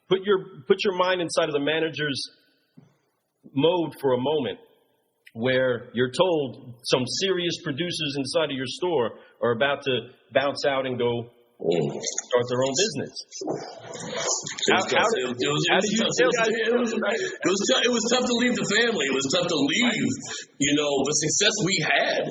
put your mind inside of the manager's mode for a moment, where you're told some serious producers inside of your store are about to bounce out and go start their own business. It was tough to leave the family. It was tough to leave, the success we had,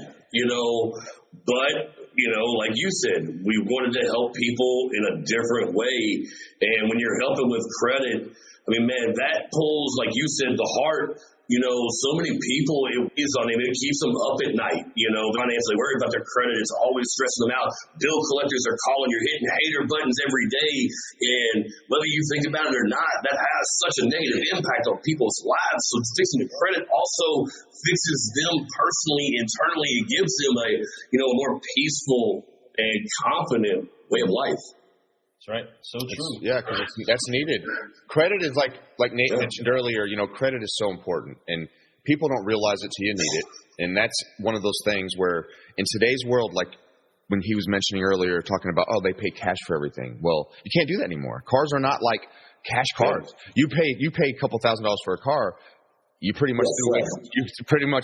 but, like you said, we wanted to help people in a different way. And when you're helping with credit, I mean, man, that pulls, like you said, the heart. So many people, it keeps them up at night, financially worried about their credit. It's always stressing them out. Bill collectors are calling, you're hitting hater buttons every day. And whether you think about it or not, that has such a negative impact on people's lives. So fixing the credit also fixes them personally, internally. It gives them a more peaceful and confident way of life. That's right. So true. Because that's needed. Credit is like Nate mentioned earlier, credit is so important, and people don't realize it till you need it. And that's one of those things where in today's world, like when he was mentioning earlier, talking about, they pay cash for everything. Well, you can't do that anymore. Cars are not like cash cars. You pay a couple $1,000s for a car, you pretty much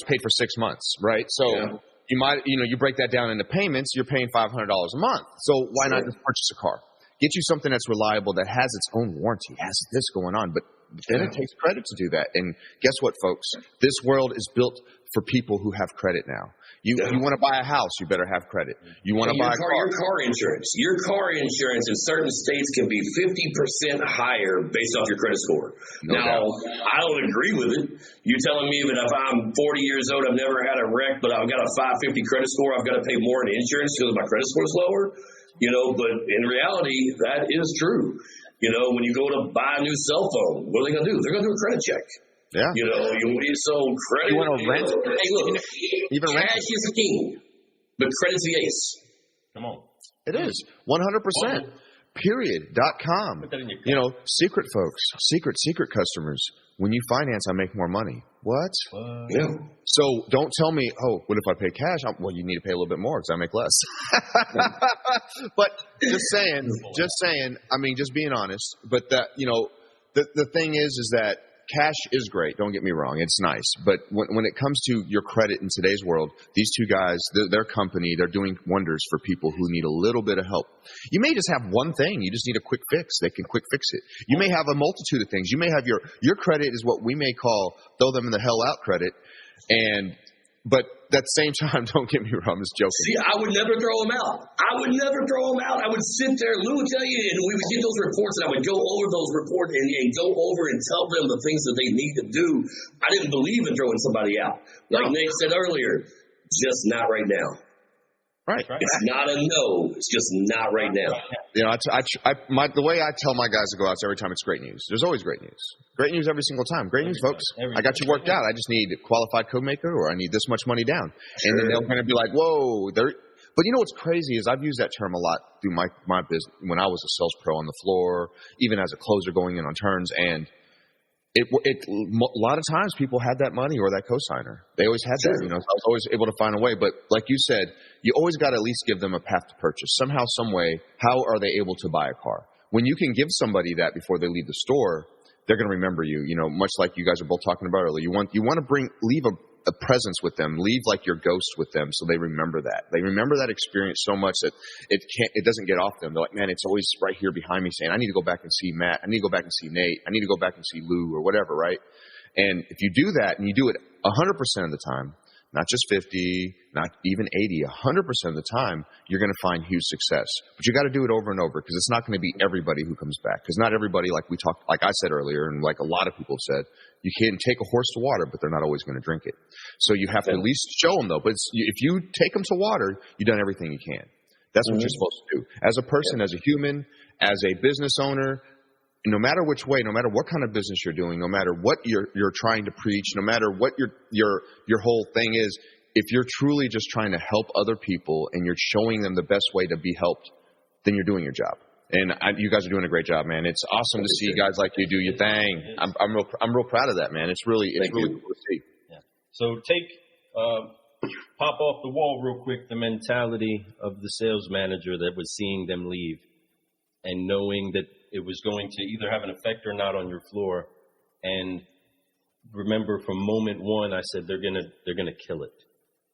paid for 6 months, right? So you might, you break that down into payments, you're paying $500 a month. So why not just purchase a car? Get you something that's reliable, that has its own warranty, has this going on. But then it takes credit to do that. And guess what, folks? This world is built for people who have credit now. You want to buy a house, you better have credit. You want to buy a car. Your car insurance. Your car insurance in certain states can be 50% higher based off your credit score. I don't agree with it. You telling me that if I'm 40 years old, I've never had a wreck, but I've got a 550 credit score, I've got to pay more in insurance because my credit score is lower? But in reality, that is true. When you go to buy a new cell phone, what are they going to do? They're going to do a credit check. Yeah. So credit. You want to rent? Hey, look, even cash is king, but credit's the ace. Come on. It is 100%. Period.com. Secret folks, secret customers. When you finance, I make more money. What? Yeah. So don't tell me, what if I pay cash? Well, you need to pay a little bit more because I make less. But just saying, I mean, just being honest. But that, the thing is that cash is great. Don't get me wrong. It's nice. But when it comes to your credit in today's world, these two guys, their company, they're doing wonders for people who need a little bit of help. You may just have one thing. You just need a quick fix. They can quick fix it. You may have a multitude of things. You may have your credit is what we may call throw them in the hell out credit. But at the same time, don't get me wrong, I'm just joking. See, I would never throw them out. I would sit there, Lou would tell you, and we would get those reports, and I would go over those reports and go over and tell them the things that they need to do. I didn't believe in throwing somebody out. Like Nate said earlier, just not right now. Right. It's not a no. It's just not right now. The way I tell my guys to go out every time, it's great news. There's always great news. Great news every single time. Great news, folks. I got you worked out. I just need a qualified code maker, or I need this much money down. Sure. And then they're going to be like, whoa. But what's crazy is I've used that term a lot through my business when I was a sales pro on the floor, even as a closer going in on turns. And a lot of times people had that money or that cosigner. They always had that. I was always able to find a way. But like you said, you always got to at least give them a path to purchase. Somehow, some way, how are they able to buy a car? When you can give somebody that before they leave the store, they're going to remember you. Much like you guys are both talking about earlier. You want to leave a presence with them, leave like your ghost with them, so they remember that. They remember that experience so much that it doesn't get off them. They're like, man, it's always right here behind me saying, I need to go back and see Matt. I need to go back and see Nate. I need to go back and see Lou or whatever, right? And if you do that and you do it 100% of the time, not just 50, not even 80, 100% of the time, you're going to find huge success. But you got to do it over and over, because it's not going to be everybody who comes back. Because not everybody, like I said earlier, and like a lot of people have said, you can take a horse to water, but they're not always going to drink it. So you have to at least show them, though. But if you take them to water, you've done everything you can. That's what you're supposed to do. As a person, as a human, as a business owner, no matter which way, no matter what kind of business you're doing, no matter what you're trying to preach, no matter what your whole thing is, if you're truly just trying to help other people and you're showing them the best way to be helped, then you're doing your job. And you guys are doing a great job, man. It's awesome to see guys like you do your thing. I'm real proud of that, man. It's really cool to see. Yeah. So pop off the wall real quick the mentality of the sales manager that was seeing them leave and knowing that it was going to either have an effect or not on your floor. And remember, from moment one, I said they're gonna kill it.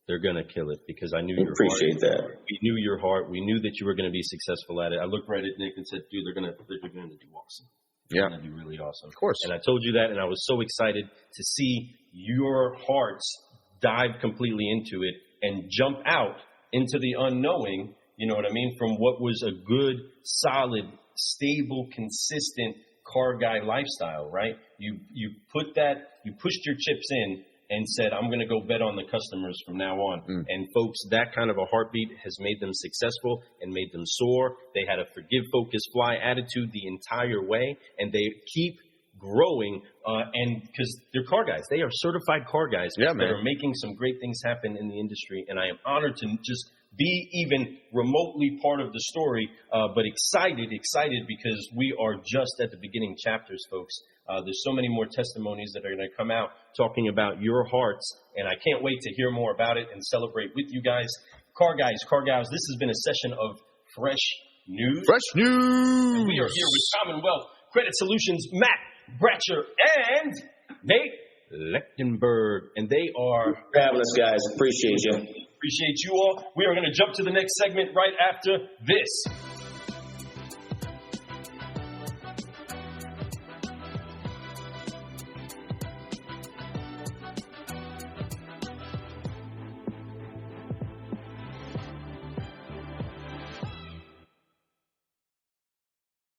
They're gonna kill it because I knew your appreciate heart. that. We knew your heart. We knew that you were going to be successful at it. I looked right at Nick and said, "Dude, they're gonna do awesome. They're gonna do really awesome." Of course. And I told you that, and I was so excited to see your hearts dive completely into it and jump out into the unknowing. You know what I mean? From what was a good, solid, stable, consistent car guy lifestyle, right? You pushed your chips in and said, I'm going to go bet on the customers from now on. And folks, that kind of a heartbeat has made them successful and made them soar. They had a forgive, focus, fly attitude the entire way, and they keep growing. And because they're car guys, they are certified car guys that are making some great things happen in the industry. And I am honored to just be even remotely part of the story, but excited because we are just at the beginning chapters, folks. There's so many more testimonies that are going to come out talking about your hearts, and I can't wait to hear more about it and celebrate with you guys. Car guys, car gals, this has been a session of fresh news. Fresh news! And we are here with Commonwealth Credit Solutions, Matt Bratcher and Nate Letchenberg, and they are for having us, guys. Appreciate you. Appreciate you all. We are going to jump to the next segment right after this.